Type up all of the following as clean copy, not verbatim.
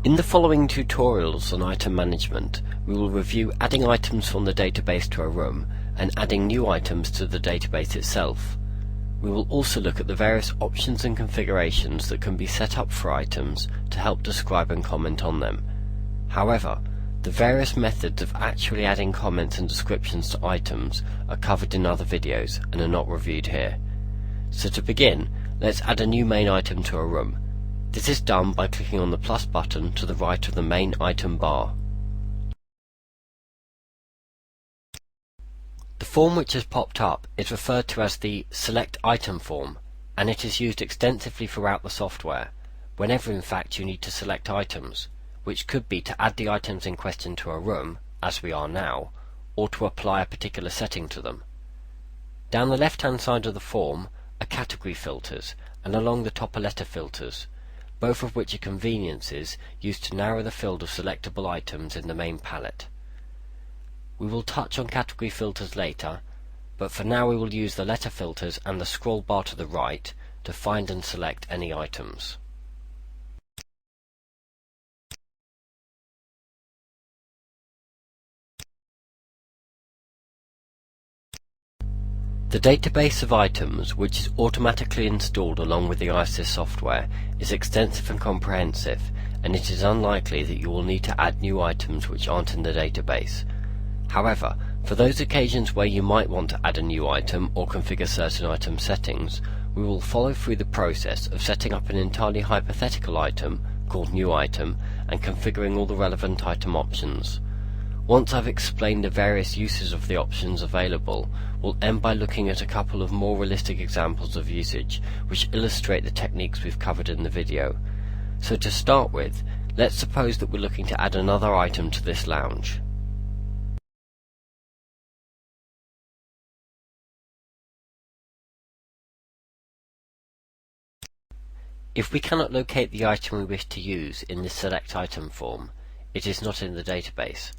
In the following tutorials on item management, we will review adding items from the database to a room and adding new items to the database itself. We will also look at the various options and configurations that can be set up for items to help describe and comment on them. However, the various methods of actually adding comments and descriptions to items are covered in other videos and are not reviewed here. So to begin, let's add a new main item to a room. This is done by clicking on the plus button to the right of the main item bar. The form which has popped up is referred to as the Select Item form, and it is used extensively throughout the software, whenever in fact you need to select items, which could be to add the items in question to a room, as we are now, or to apply a particular setting to them. Down the left-hand side of the form are category filters, and along the top are letter filters, both of which are conveniences used to narrow the field of selectable items in the main palette. We will touch on category filters later, but for now we will use the letter filters and the scroll bar to the right to find and select any items. The database of items, which is automatically installed along with the iAssist software, is extensive and comprehensive, and it is unlikely that you will need to add new items which aren't in the database. However, for those occasions where you might want to add a new item or configure certain item settings, we will follow through the process of setting up an entirely hypothetical item, called New Item, and configuring all the relevant item options. Once I've explained the various uses of the options available, we'll end by looking at a couple of more realistic examples of usage, which illustrate the techniques we've covered in the video. So to start with, let's suppose that we're looking to add another item to this lounge. If we cannot locate the item we wish to use in this Select Item form, it is not in the database.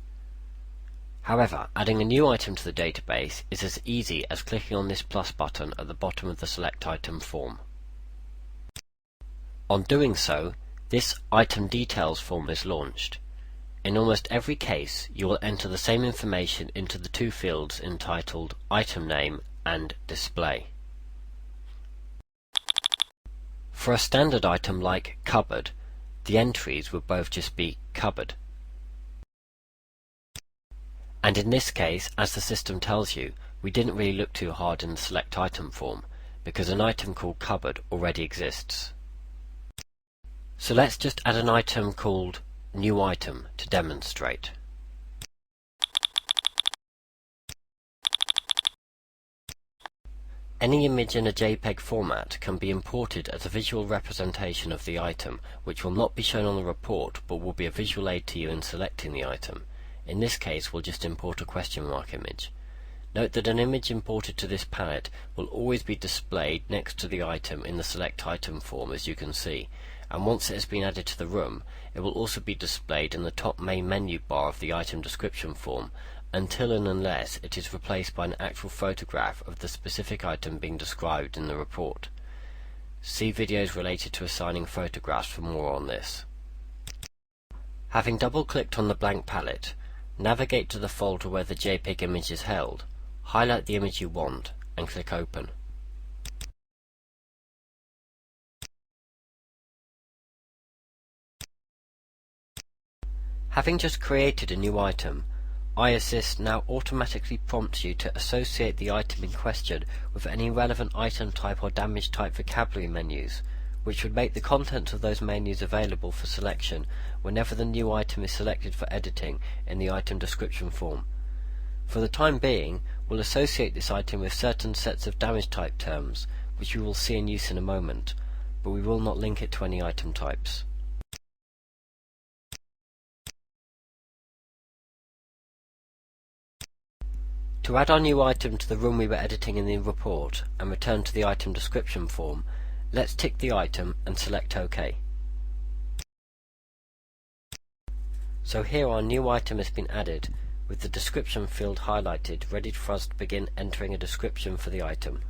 However, adding a new item to the database is as easy as clicking on this plus button at the bottom of the Select Item form. On doing so, this Item Details form is launched. In almost every case, you will enter the same information into the two fields entitled Item Name and Display. For a standard item like Cupboard, the entries would both just be Cupboard. And in this case, as the system tells you, we didn't really look too hard in the Select Item form, because an item called Cupboard already exists. So let's just add an item called New Item to demonstrate. Any image in a JPEG format can be imported as a visual representation of the item, which will not be shown on the report, but will be a visual aid to you in selecting the item. In this case, we'll just import a question mark image. Note that an image imported to this palette will always be displayed next to the item in the Select Item form, as you can see, and once it has been added to the room, it will also be displayed in the top main menu bar of the item description form, until and unless it is replaced by an actual photograph of the specific item being described in the report. See videos related to assigning photographs for more on this. Having double-clicked on the blank palette, navigate to the folder where the JPEG image is held, highlight the image you want, and click Open. Having just created a new item, iAssist now automatically prompts you to associate the item in question with any relevant item type or damage type vocabulary menus, which would make the contents of those menus available for selection whenever the new item is selected for editing in the item description form. For the time being, we'll associate this item with certain sets of damage type terms, which we will see in use in a moment, but we will not link it to any item types. To add our new item to the room we were editing in the report and return to the item description form, let's tick the item and select OK. So here our new item has been added, with the description field highlighted, ready for us to begin entering a description for the item.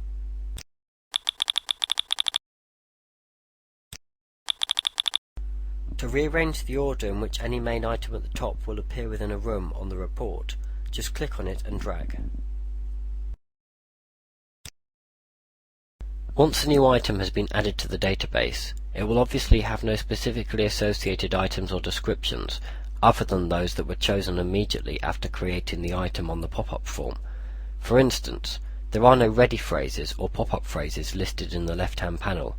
To rearrange the order in which any main item at the top will appear within a room on the report, just click on it and drag. Once a new item has been added to the database, it will obviously have no specifically associated items or descriptions, other than those that were chosen immediately after creating the item on the pop-up form. For instance, there are no ready phrases or pop-up phrases listed in the left-hand panel.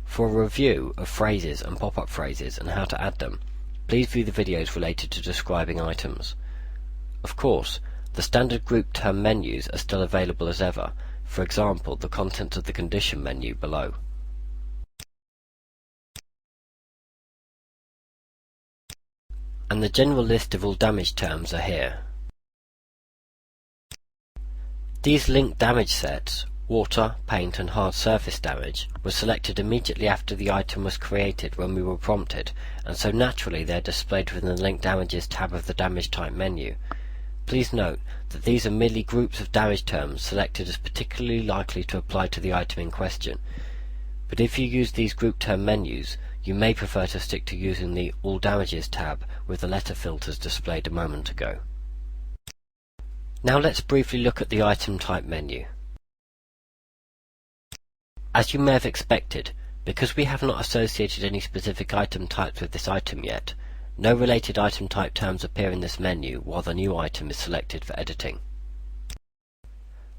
For a review of phrases and pop-up phrases and how to add them, please view the videos related to describing items. Of course, the standard group term menus are still available as ever, for example, the contents of the condition menu below. And the general list of all damage terms are here. These linked damage sets, water, paint and hard surface damage, were selected immediately after the item was created when we were prompted, and so naturally they are displayed within the Linked Damages tab of the Damage Type menu. Please note that these are merely groups of damage terms selected as particularly likely to apply to the item in question, but if you use these group term menus, you may prefer to stick to using the All Damages tab with the letter filters displayed a moment ago. Now let's briefly look at the Item Type menu. As you may have expected, because we have not associated any specific item types with this item yet, no related item type terms appear in this menu while the new item is selected for editing.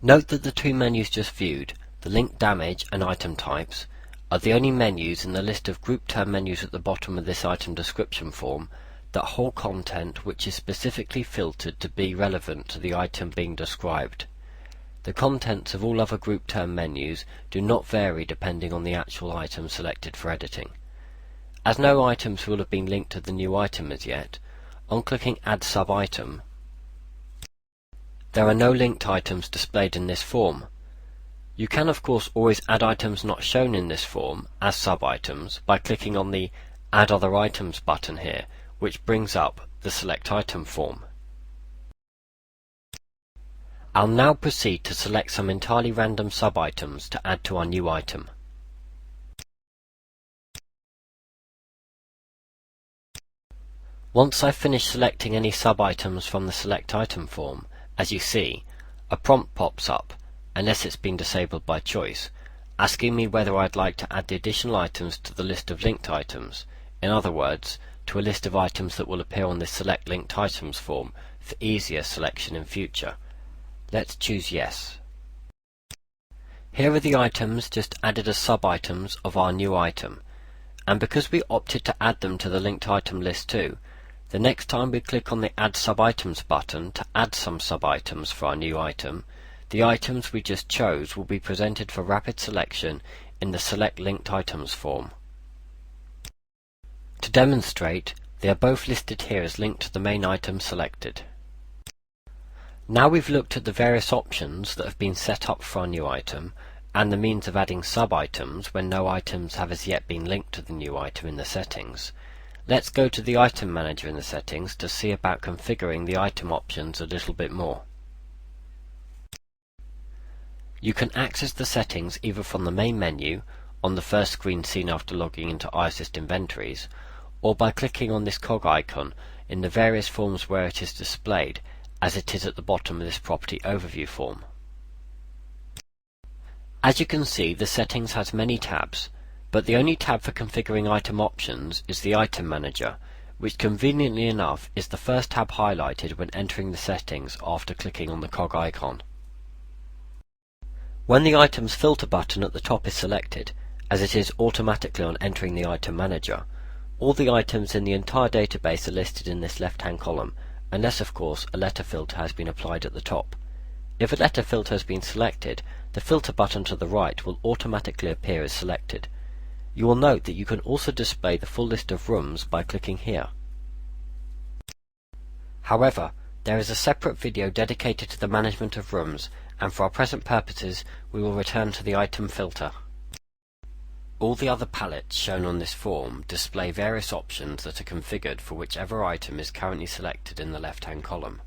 Note that the two menus just viewed, the Linked Damage and Item Types, are the only menus in the list of group term menus at the bottom of this item description form that hold content which is specifically filtered to be relevant to the item being described. The contents of all other group term menus do not vary depending on the actual item selected for editing. As no items will have been linked to the new item as yet, on clicking Add Sub-Item, there are no linked items displayed in this form. You can of course always add items not shown in this form as sub-items by clicking on the Add Other Items button here, which brings up the Select Item form. I'll now proceed to select some entirely random sub-items to add to our new item. Once I've finished selecting any sub-items from the Select Item form, as you see, a prompt pops up, unless it's been disabled by choice, asking me whether I'd like to add the additional items to the list of linked items, in other words, to a list of items that will appear on this Select Linked Items form for easier selection in future. Let's choose Yes. Here are the items just added as sub-items of our new item, and because we opted to add them to the linked item list too, the next time we click on the Add Sub-Items button to add some sub-items for our new item, the items we just chose will be presented for rapid selection in the Select Linked Items form. To demonstrate, they are both listed here as linked to the main item selected. Now we've looked at the various options that have been set up for our new item, and the means of adding sub-items when no items have as yet been linked to the new item in the settings. Let's go to the Item Manager in the settings to see about configuring the item options a little bit more. You can access the settings either from the main menu, on the first screen seen after logging into iAssist Inventories, or by clicking on this cog icon in the various forms where it is displayed, as it is at the bottom of this Property Overview form. As you can see, the settings has many tabs, but the only tab for configuring item options is the Item Manager, which conveniently enough is the first tab highlighted when entering the settings after clicking on the cog icon. When the Items Filter button at the top is selected, as it is automatically on entering the Item Manager, all the items in the entire database are listed in this left-hand column, unless of course a letter filter has been applied at the top. If a letter filter has been selected, the filter button to the right will automatically appear as selected. You will note that you can also display the full list of rooms by clicking here. However, there is a separate video dedicated to the management of rooms, and for our present purposes we will return to the item filter. All the other palettes shown on this form display various options that are configured for whichever item is currently selected in the left-hand column.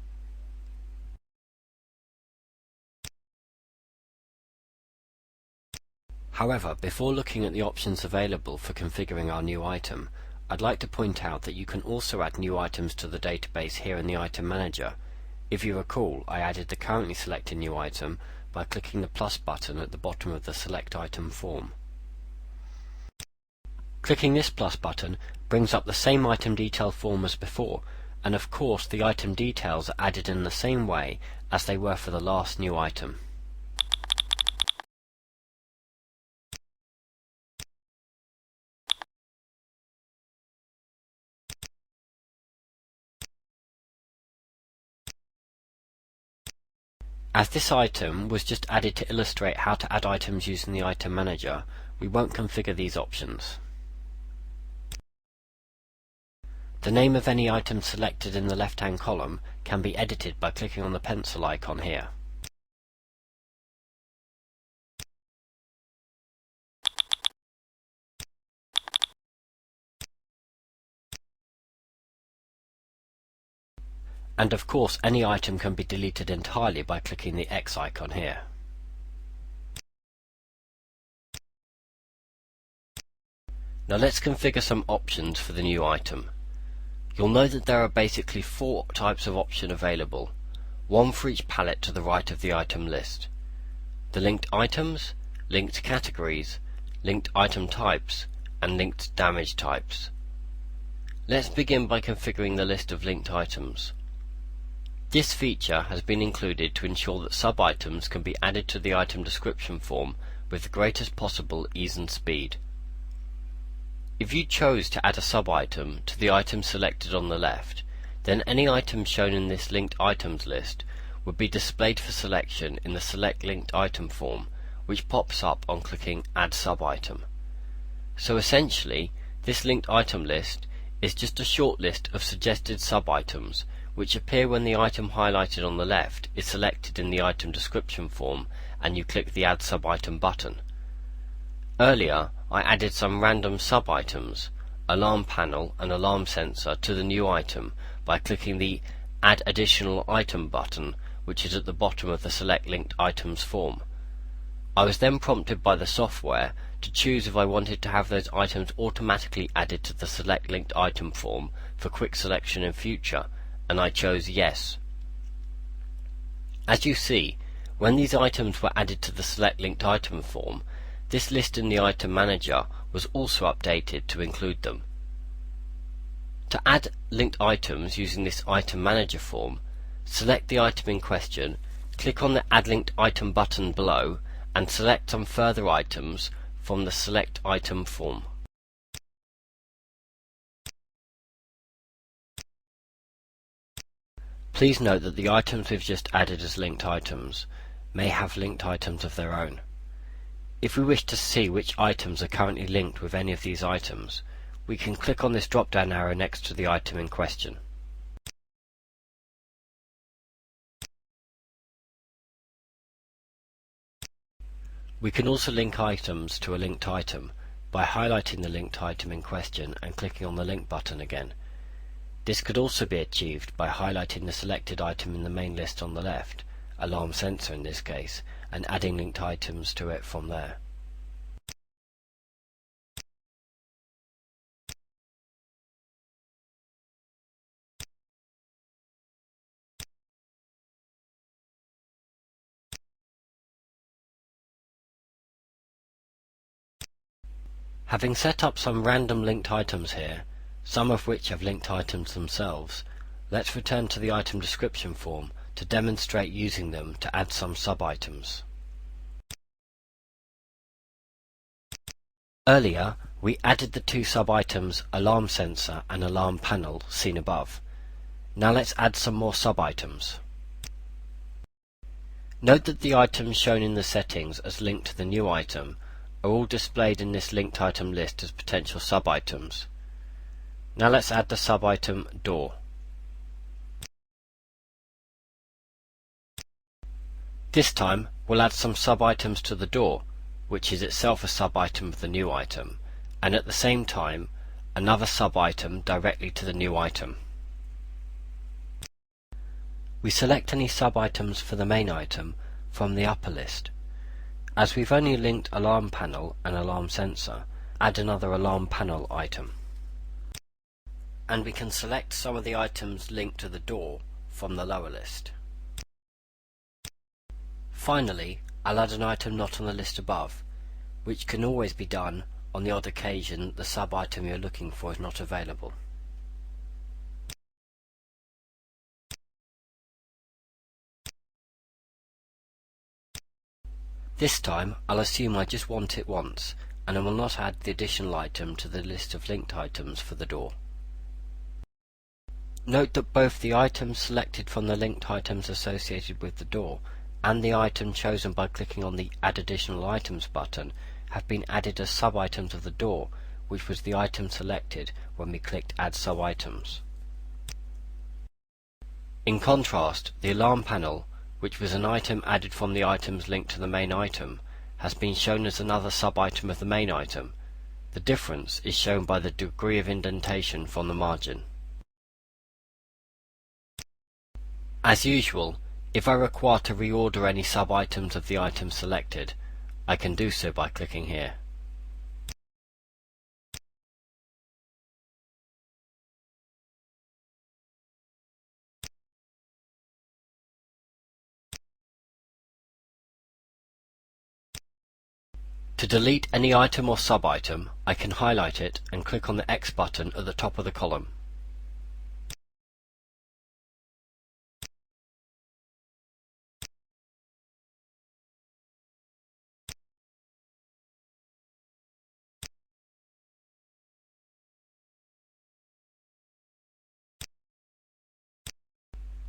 However, before looking at the options available for configuring our new item, I'd like to point out that you can also add new items to the database here in the Item Manager. If you recall, I added the currently selected new item by clicking the plus button at the bottom of the Select Item form. Clicking this plus button brings up the same item detail form as before, and of course the item details are added in the same way as they were for the last new item. As this item was just added to illustrate how to add items using the Item Manager, we won't configure these options. The name of any item selected in the left-hand column can be edited by clicking on the pencil icon here. And of course, any item can be deleted entirely by clicking the X icon here. Now let's configure some options for the new item. You'll know that there are basically 4 types of option available, one for each palette to the right of the item list. The linked items, linked categories, linked item types, and linked damage types. Let's begin by configuring the list of linked items. This feature has been included to ensure that sub-items can be added to the item description form with the greatest possible ease and speed. If you chose to add a sub-item to the item selected on the left, then any item shown in this linked items list would be displayed for selection in the Select Linked Item form, which pops up on clicking Add Sub-Item. So essentially, this linked item list is just a short list of suggested sub-items which appear when the item highlighted on the left is selected in the item description form and you click the Add Sub-Item button. Earlier, I added some random sub-items, alarm panel and alarm sensor, to the new item by clicking the Add Additional Item button, which is at the bottom of the Select Linked Items form. I was then prompted by the software to choose if I wanted to have those items automatically added to the Select Linked Item form for quick selection in future, and I chose yes. As you see, when these items were added to the Select Linked Item form, this list in the Item Manager was also updated to include them. To add linked items using this Item Manager form, select the item in question, click on the Add Linked Item button below, and select some further items from the Select Item form. Please note that the items we've just added as linked items may have linked items of their own. If we wish to see which items are currently linked with any of these items, we can click on this drop-down arrow next to the item in question. We can also link items to a linked item by highlighting the linked item in question and clicking on the link button again. This could also be achieved by highlighting the selected item in the main list on the left, alarm sensor in this case, and adding linked items to it from there. Having set up some random linked items here, some of which have linked items themselves, let's return to the item description form to demonstrate using them to add some sub-items. Earlier, we added the 2 sub-items alarm sensor and alarm panel seen above. Now let's add some more sub-items. Note that the items shown in the settings as linked to the new item are all displayed in this linked item list as potential sub-items. Now let's add the sub-item door. This time we'll add some sub-items to the door, which is itself a sub-item of the new item, and at the same time another sub-item directly to the new item. We select any sub-items for the main item from the upper list. As we've only linked alarm panel and alarm sensor, add another alarm panel item. and we can select some of the items linked to the door from the lower list. Finally, I'll add an item not on the list above, which can always be done on the odd occasion that the sub-item you're looking for is not available. This time I'll assume I just want it once, and I will not add the additional item to the list of linked items for the door. Note that both the items selected from the linked items associated with the door and the item chosen by clicking on the Add Additional Items button have been added as sub-items of the door, which was the item selected when we clicked Add Sub-Items. In contrast, the alarm panel, which was an item added from the items linked to the main item, has been shown as another sub-item of the main item. The difference is shown by the degree of indentation from the margin. As usual, if I require to reorder any sub-items of the item selected, I can do so by clicking here. To delete any item or sub-item, I can highlight it and click on the X button at the top of the column.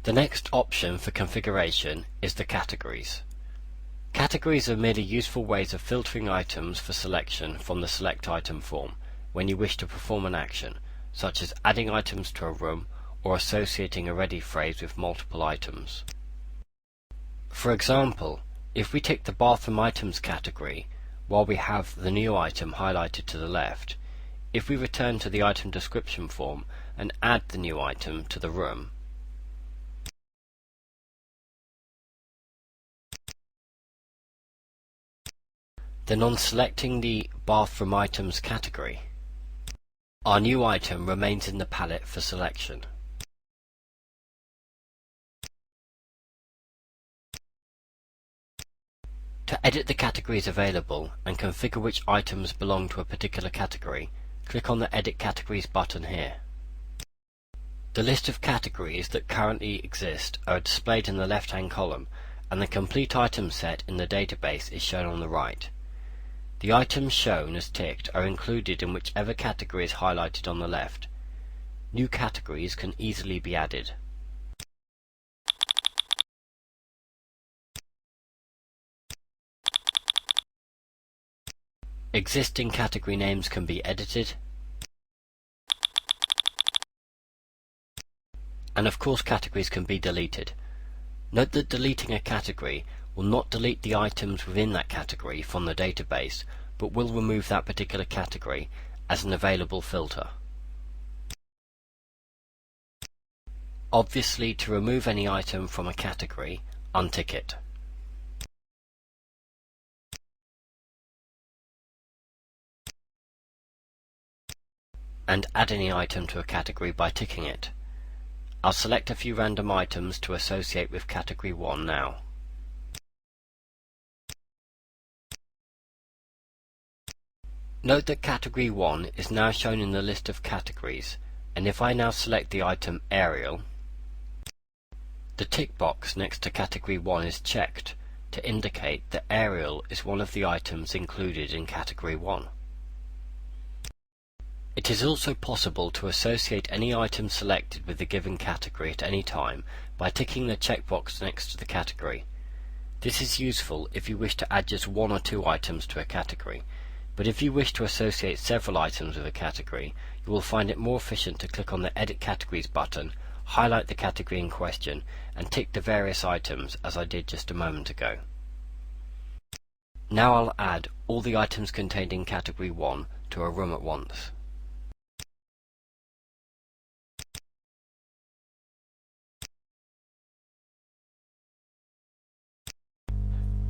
The next option for configuration is the categories. Categories are merely useful ways of filtering items for selection from the Select Item form when you wish to perform an action, such as adding items to a room or associating a ready phrase with multiple items. For example, if we tick the Bathroom Items category while we have the new item highlighted to the left, if we return to the item description form and add the new item to the room, then on selecting the Bathroom Items category, our new item remains in the palette for selection. To edit the categories available and configure which items belong to a particular category, click on the Edit Categories button here. The list of categories that currently exist are displayed in the left-hand column, and the complete item set in the database is shown on the right. The items shown as ticked are included in whichever category is highlighted on the left. New categories can easily be added. Existing category names can be edited, and of course categories can be deleted. Note that deleting a category will not delete the items within that category from the database, but will remove that particular category as an available filter. Obviously, to remove any item from a category, untick it. And add any item to a category by ticking it. I'll select a few random items to associate with category 1 now. Note that category 1 is now shown in the list of categories, and if I now select the item Aerial, the tick box next to category 1 is checked to indicate that Aerial is one of the items included in category 1. It is also possible to associate any item selected with the given category at any time by ticking the checkbox next to the category. This is useful if you wish to add just one or two items to a category, but if you wish to associate several items with a category, you will find it more efficient to click on the Edit Categories button, highlight the category in question, and tick the various items as I did just a moment ago. Now I'll add all the items contained in category 1 to a room at once.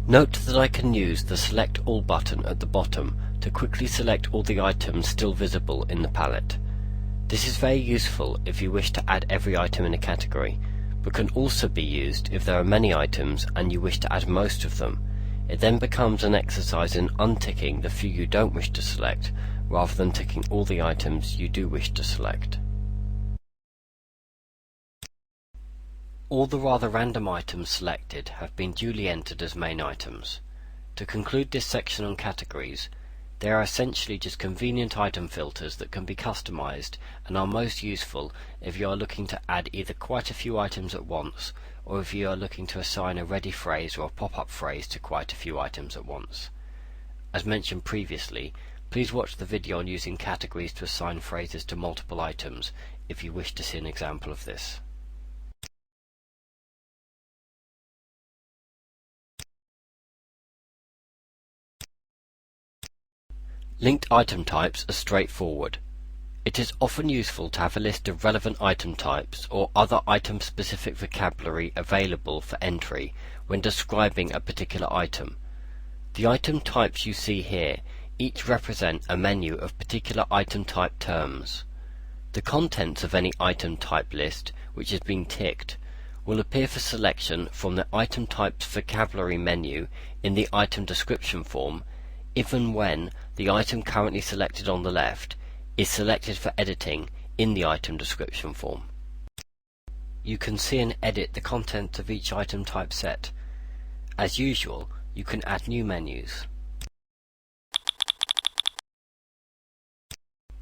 Note that I can use the Select All button at the bottom to quickly select all the items still visible in the palette. This is very useful if you wish to add every item in a category, but can also be used if there are many items and you wish to add most of them. It then becomes an exercise in unticking the few you don't wish to select, rather than ticking all the items you do wish to select. All the rather random items selected have been duly entered as main items. To conclude this section on categories, they are essentially just convenient item filters that can be customized and are most useful if you are looking to add either quite a few items at once, or if you are looking to assign a ready phrase or a pop-up phrase to quite a few items at once. As mentioned previously, please watch the video on using categories to assign phrases to multiple items if you wish to see an example of this. Linked item types are straightforward. It is often useful to have a list of relevant item types or other item-specific vocabulary available for entry when describing a particular item. The item types you see here each represent a menu of particular item type terms. The contents of any item type list which has been ticked will appear for selection from the item types vocabulary menu in the item description form, even when the item currently selected on the left is selected for editing in the item description form. You can see and edit the contents of each item type set. As usual, you can add new menus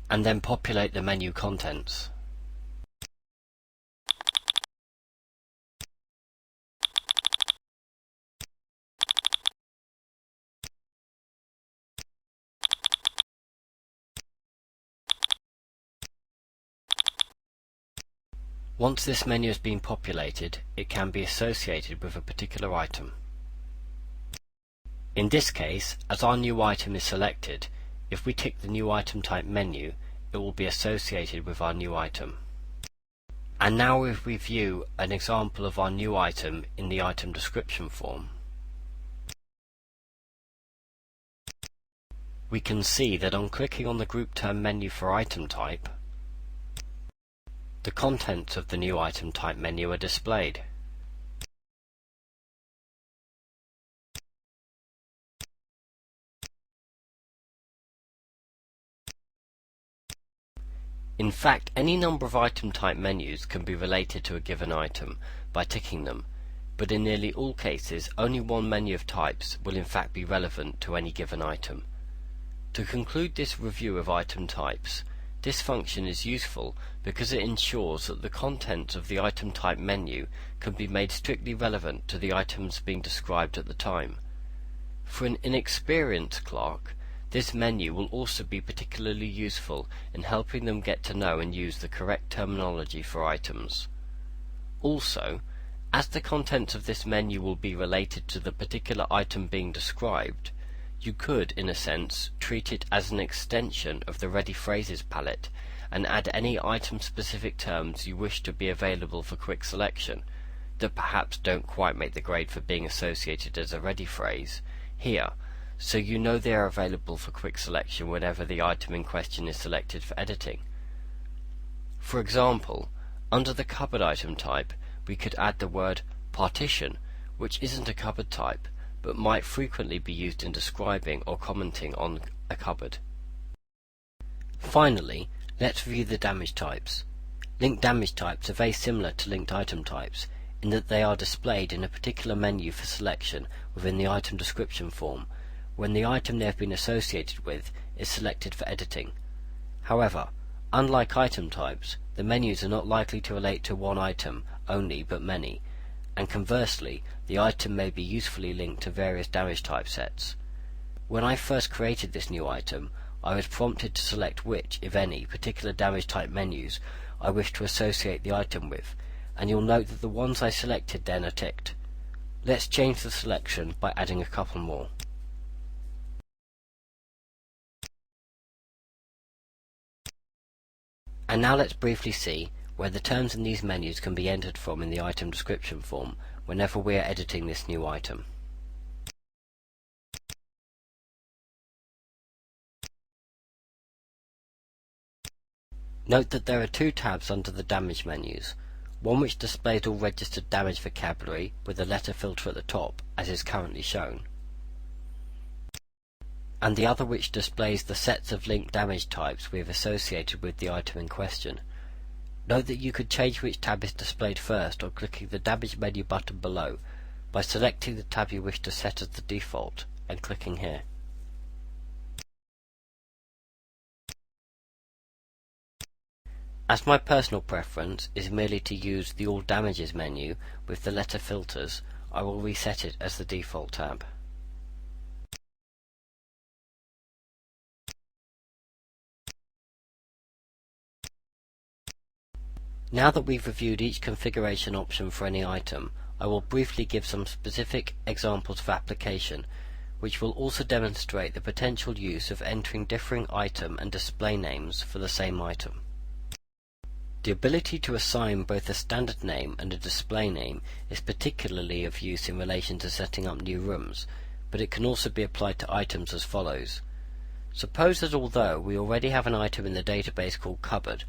and then populate the menu contents. Once this menu has been populated, it can be associated with a particular item. In this case, as our new item is selected, if we tick the new item type menu, it will be associated with our new item. And now if we view an example of our new item in the item description form, we can see that on clicking on the group term menu for item type, the contents of the new item type menu are displayed. In fact, any number of item type menus can be related to a given item by ticking them, but in nearly all cases only one menu of types will in fact be relevant to any given item. To conclude this review of item types, this function is useful because it ensures that the contents of the item type menu can be made strictly relevant to the items being described at the time. For an inexperienced clerk, this menu will also be particularly useful in helping them get to know and use the correct terminology for items. Also, as the contents of this menu will be related to the particular item being described, you could, in a sense, treat it as an extension of the ready phrases palette and add any item-specific terms you wish to be available for quick selection that perhaps don't quite make the grade for being associated as a ready phrase here, so you know they are available for quick selection whenever the item in question is selected for editing. For example, under the cupboard item type, we could add the word partition, which isn't a cupboard type, but might frequently be used in describing or commenting on a cupboard. Finally, let's review the damage types. Linked damage types are very similar to linked item types in that they are displayed in a particular menu for selection within the item description form when the item they have been associated with is selected for editing. However, unlike item types, the menus are not likely to relate to one item only but many, and conversely, the item may be usefully linked to various damage type sets. When I first created this new item, I was prompted to select which, if any, particular damage type menus I wish to associate the item with, and you'll note that the ones I selected then are ticked. Let's change the selection by adding a couple more. And now let's briefly see where the terms in these menus can be entered from in the item description form whenever we are editing this new item. Note that there are two tabs under the damage menus, one which displays all registered damage vocabulary with a letter filter at the top, as is currently shown, and the other which displays the sets of linked damage types we have associated with the item in question. Note that you could change which tab is displayed first on clicking the damage menu button below by selecting the tab you wish to set as the default and clicking here. As my personal preference is merely to use the All Damages menu with the letter filters, I will reset it as the default tab. Now that we've reviewed each configuration option for any item, I will briefly give some specific examples of application, which will also demonstrate the potential use of entering differing item and display names for the same item. The ability to assign both a standard name and a display name is particularly of use in relation to setting up new rooms, but it can also be applied to items as follows. Suppose that although we already have an item in the database called cupboard,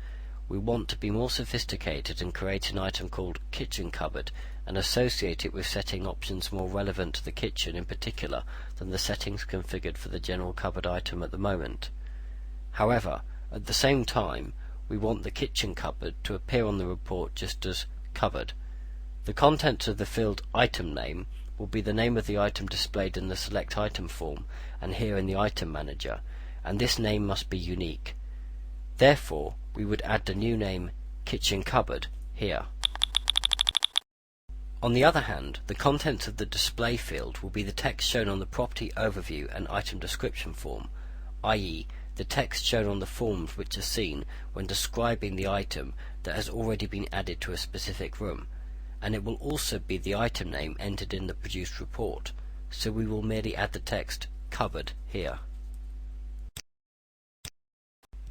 we want to be more sophisticated and create an item called kitchen cupboard and associate it with setting options more relevant to the kitchen in particular than the settings configured for the general cupboard item at the moment. However, at the same time, we want the kitchen cupboard to appear on the report just as cupboard. The contents of the field item name will be the name of the item displayed in the select item form and here in the item manager, and this name must be unique. Therefore, we would add the new name kitchen cupboard here. On the other hand, the contents of the display field will be the text shown on the property overview and item description form, i.e. the text shown on the forms which are seen when describing the item that has already been added to a specific room, and it will also be the item name entered in the produced report, so we will merely add the text cupboard here.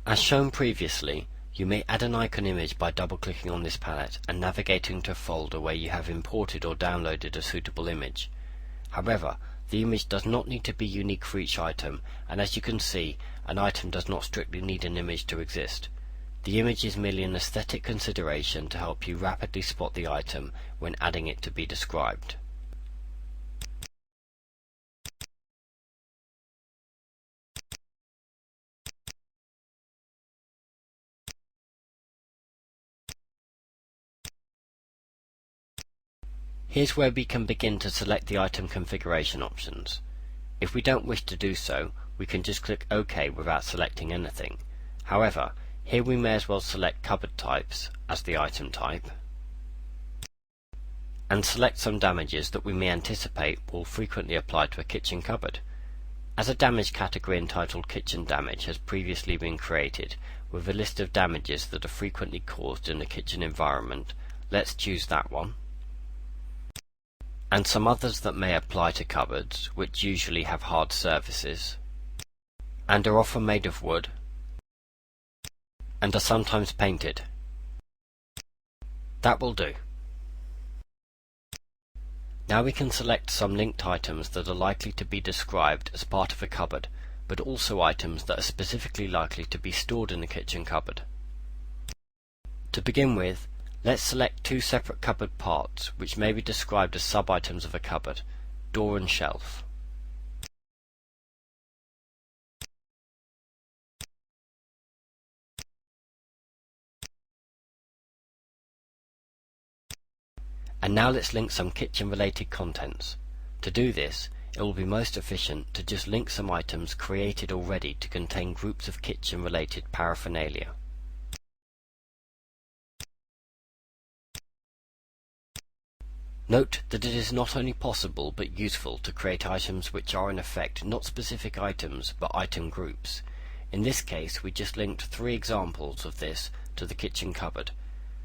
As shown previously, you may add an icon image by double-clicking on this palette and navigating to a folder where you have imported or downloaded a suitable image. However, the image does not need to be unique for each item, and as you can see, an item does not strictly need an image to exist. The image is merely an aesthetic consideration to help you rapidly spot the item when adding it to be described. Here's where we can begin to select the item configuration options. If we don't wish to do so, we can just click OK without selecting anything. However, here we may as well select cupboard types as the item type, and select some damages that we may anticipate will frequently apply to a kitchen cupboard. As a damage category entitled Kitchen Damage has previously been created with a list of damages that are frequently caused in a kitchen environment, let's choose that one. And some others that may apply to cupboards, which usually have hard surfaces, and are often made of wood, and are sometimes painted. That will do. Now we can select some linked items that are likely to be described as part of a cupboard, but also items that are specifically likely to be stored in the kitchen cupboard. To begin with, let's select two separate cupboard parts which may be described as sub-items of a cupboard, door and shelf. And now let's link some kitchen-related contents. To do this, it will be most efficient to just link some items created already to contain groups of kitchen-related paraphernalia. Note that it is not only possible but useful to create items which are in effect not specific items but item groups. In this case, we just linked 3 examples of this to the kitchen cupboard.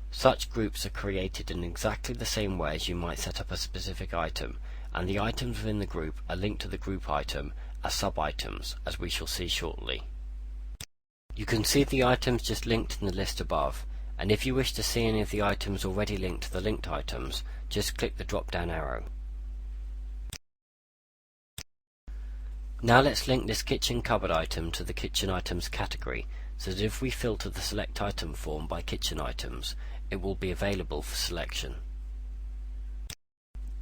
Such groups are created in exactly the same way as you might set up a specific item, and the items within the group are linked to the group item as sub-items, as we shall see shortly. You can see the items just linked in the list above, and if you wish to see any of the items already linked to the linked items, just click the drop-down arrow. Now let's link this kitchen cupboard item to the kitchen items category, so that if we filter the Select Item form by kitchen items, it will be available for selection.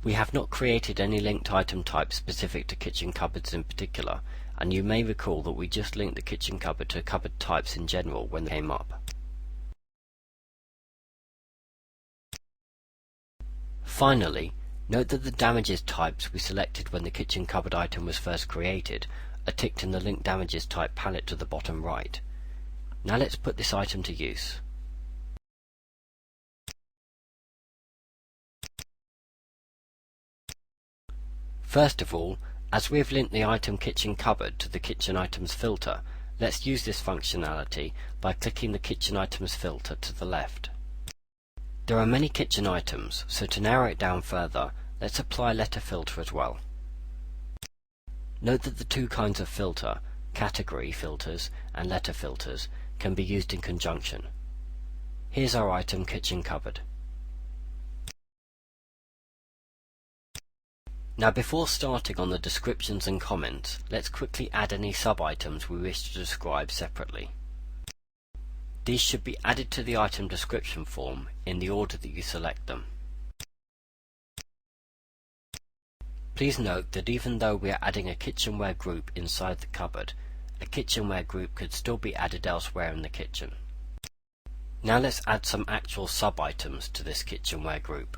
We have not created any linked item type specific to kitchen cupboards in particular, and you may recall that we just linked the kitchen cupboard to cupboard types in general when they came up. Finally, note that the damages types we selected when the kitchen cupboard item was first created are ticked in the Link Damages Type palette to the bottom right. Now let's put this item to use. First of all, as we have linked the item kitchen cupboard to the kitchen items filter, let's use this functionality by clicking the kitchen items filter to the left. There are many kitchen items, so to narrow it down further, let's apply letter filter as well. Note that the two kinds of filter, category filters and letter filters, can be used in conjunction. Here's our item kitchen cupboard. Now before starting on the descriptions and comments, let's quickly add any sub-items we wish to describe separately. These should be added to the item description form in the order that you select them. Please note that even though we are adding a kitchenware group inside the cupboard, a kitchenware group could still be added elsewhere in the kitchen. Now let's add some actual sub-items to this kitchenware group.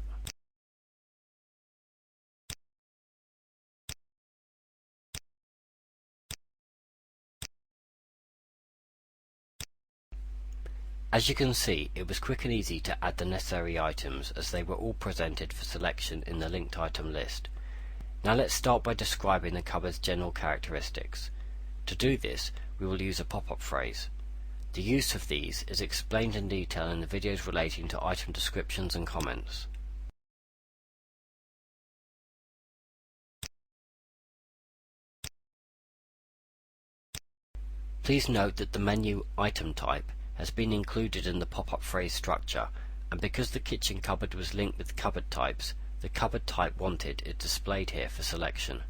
As you can see, it was quick and easy to add the necessary items as they were all presented for selection in the linked item list. Now let's start by describing the cupboard's general characteristics. To do this, we will use a pop-up phrase. The use of these is explained in detail in the videos relating to item descriptions and comments. Please note that the menu item type has been included in the pop-up phrase structure, and because the kitchen cupboard was linked with cupboard types, the cupboard type wanted is displayed here for selection.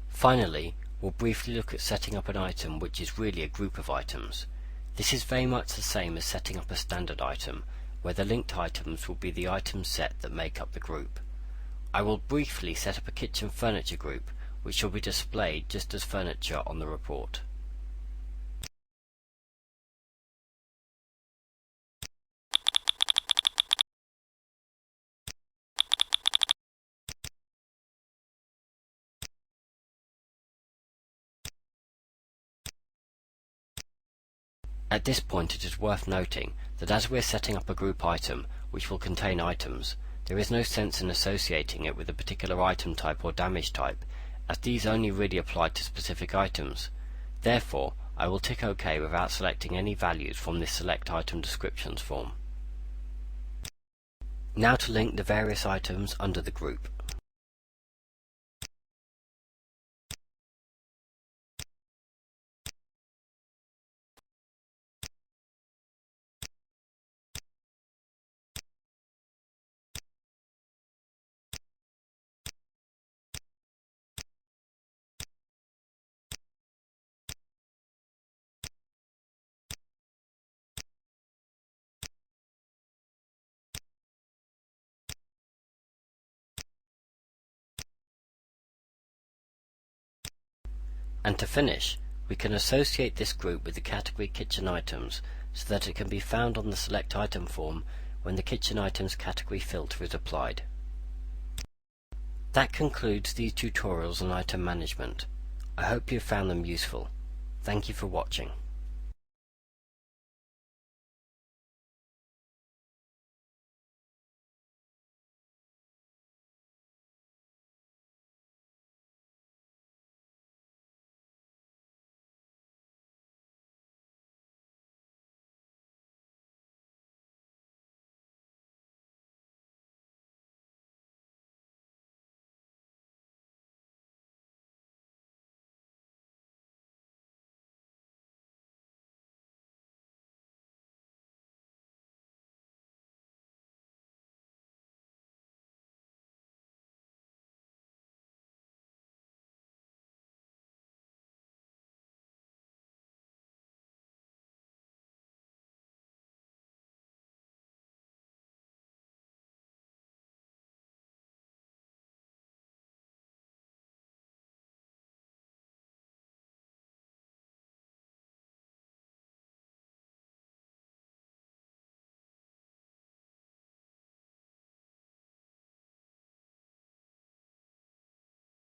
Finally, we'll briefly look at setting up an item which is really a group of items. This is very much the same as setting up a standard item, where the linked items will be the item set that make up the group. I will briefly set up a kitchen furniture group, which will be displayed just as furniture on the report. At this point it is worth noting that as we are setting up a group item which will contain items, there is no sense in associating it with a particular item type or damage type, as these only really apply to specific items. Therefore, I will tick OK without selecting any values from this Select Item Descriptions form. Now to link the various items under the group. And to finish, we can associate this group with the category kitchen items so that it can be found on the Select Item form when the kitchen items category filter is applied. That concludes these tutorials on item management. I hope you found them useful. Thank you for watching.